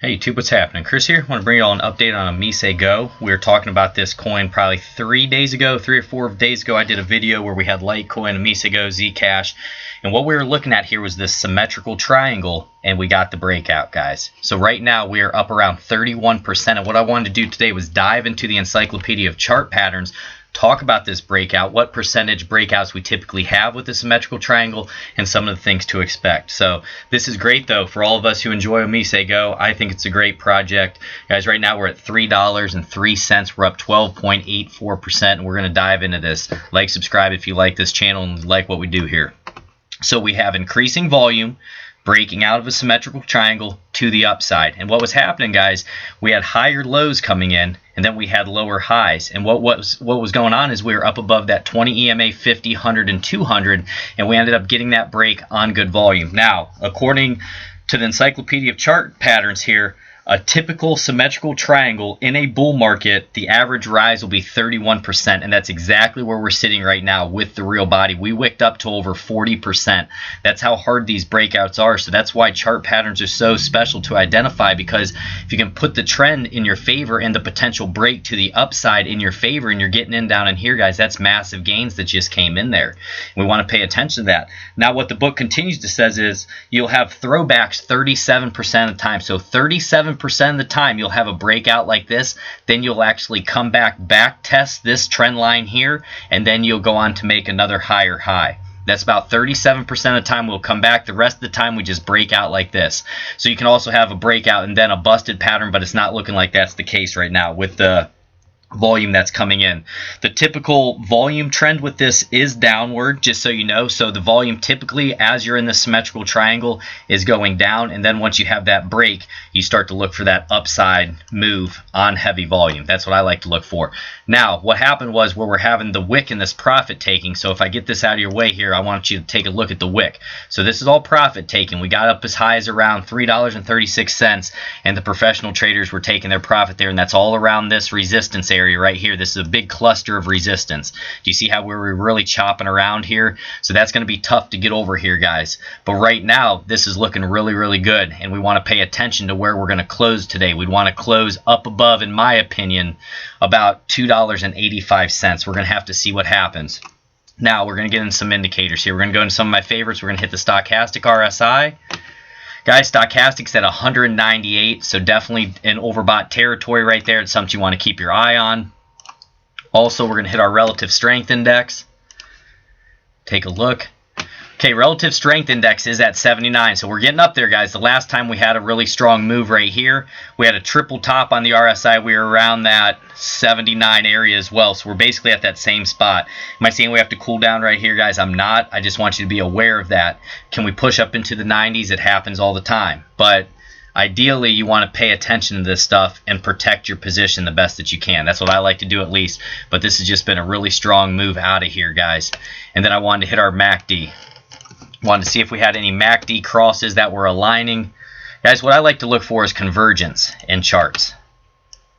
Hey YouTube, what's happening? Chris here. I want to bring you all an update on Omisego. We were talking about this coin probably 3 days ago, 3 or 4 days ago. I did a video where we had light coin Omisego Zcash. And what we were looking at here was this symmetrical triangle in a bull market. The average rise will be 31%, and that's exactly where we're sitting right now with the real body. We wicked up to over 40%. That's how hard these breakouts are. So that's why chart patterns are so special to identify, because if you can put the trend in your favor and the potential break to the upside in your favor and you're getting in down and here, guys, that's massive gains that just came in there. We want to pay attention to this and protect your position the best that you can. That's what I like to look for, is volume coming back in. And we got the breakout, guys. So right now we are up around 31%. And what I wanted to do today was dive into the encyclopedia of chart patterns, talk about this breakout, what percentage breakouts we typically have with the symmetrical triangle, and some of the things to expect. So this is great though for all of us who enjoy Omisego. I think it's a great project, guys. Right now we're at $3.03. We're up 12.84%, and we're going to dive into this. Like, subscribe if you like this channel and like what we do here. So we have increasing volume, breaking out of a symmetrical triangle to the upside. And what was happening, guys, we had higher lows coming in, and then we had lower highs. And what was going on is we were up above that 20 EMA, 50, 100, and 200, and we ended up getting that break on good volume. Now, according to the encyclopedia of chart patterns here, a typical symmetrical triangle in a bull market, the average rise will be 31%, and that's exactly where we're sitting right now with the real body. We wicked up to over 40%. That's how hard these breakouts are. So that's why chart patterns are so special to identify, because if you can put the trend in your favor and the potential break to the upside in your favor, and you're getting in down in here, guys, that's massive gains that just came in there. We want to pay attention to that. Now, what the book continues to says is you'll have throwbacks 37% of the time. So 37% of the time you'll have a breakout like this, then you'll actually come back test this trend line here, and then you'll go on to make another higher high. That's about 37% of the time we'll come back. The rest of the time we just break out like this. So you can also have a breakout and then a busted pattern, but it's not looking like that's the case right now with the volume that's coming in. The typical volume trend with this is downward, just so you know. So the volume typically, as you're in the symmetrical triangle, is going down, and then once you have that break, you start to look for that upside move on heavy volume. That's what I like to look for. Now, what happened was where we're having the wick in this profit taking. So if I get this out of your way here, I want you to take a look at the wick. So this is all profit taking. We got up as high as around $3.36, and the professional traders were taking their profit there, and that's all around this resistance area right here. This is a big cluster of resistance. Do you see how we're really chopping around here? So that's going to be tough to get over here, guys. But right now, this is looking really, really good, and we want to pay attention to where we're going to close today. We'd want to close up above, in my opinion, about $2.85. We're going to have to see what happens. Now, we're going to get in some indicators here. We're going to go into some of my favorites. We're going to hit the stochastic RSI. Guys, stochastic's at 198, so definitely in overbought territory right there. It's something you want to keep your eye on. Also, we're going to hit our relative strength index. Take a look. Okay, relative strength index is at 79, so we're getting up there, guys. The last time we had a really strong move right here, we had a triple top on the RSI. We were around that 79 area as well, so we're basically at that same spot. Am I saying we have to cool down right here, guys? I'm not. I just want you to be aware of that. Can we push up into the 90s? It happens all the time, but ideally, you want to pay attention to this stuff and protect your position the best that you can. That's what I like to do, at least, but this has just been a really strong move out of here, guys. And then I wanted to hit our MACD. Wanted to see if we had any MACD crosses that were aligning. Guys, what I like to look for is convergence in charts.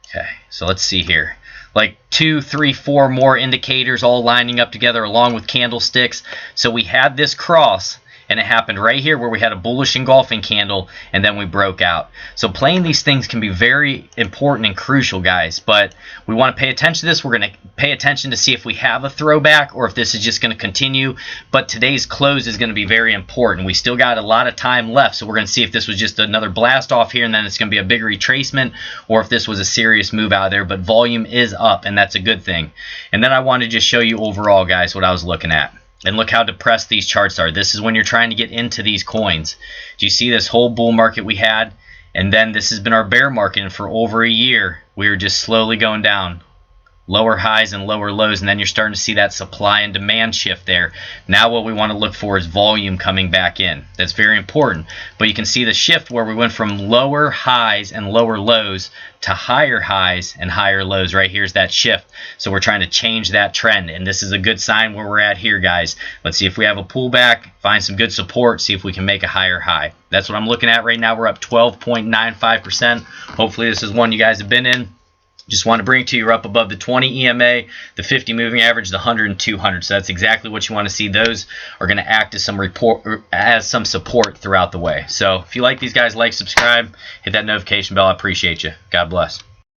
Okay, so let's see here. Like 2, 3, 4 more indicators all lining up together along with candlesticks. So we had this cross, and it happened right here where we had a bullish engulfing candle, and then we broke out. So playing these things can be very important and crucial, guys, but we want to pay attention to this. We're going to pay attention to see if we have a throwback or if this is just going to continue, but today's close is going to be very important. We still got a lot of time left, so we're going to see if this was just another blast off here and then it's going to be a big retracement, or if this was a serious move out of there. But volume is up, and that's a good thing. And then I want to just show you overall, guys, what I was looking at. And look how depressed these charts are. This is when you're trying to get into these coins. Do you see this whole bull market we had? And then this has been our bear market, and for over a year, we were just slowly going down. Lower highs and lower lows, and then you're starting to see that supply and demand shift there. Now what we want to look for is volume coming back in. That's very important. But you can see the shift where we went from lower highs and lower lows to higher highs and higher lows. Right here's that shift. So we're trying to change that trend, and this is a good sign where we're at here, guys. Let's see if we have a pullback, find some good support, see if we can make a higher high. That's what I'm looking at right now. We're up 12.95%. Hopefully this is one you guys have been in. Just want to bring it to you. You're up above the 20 EMA, the 50 moving average, the 100 and 200. So that's exactly what you want to see. Those are going to act as some support throughout the way. So if you like these guys, like, subscribe, hit that notification bell. I appreciate you. God bless.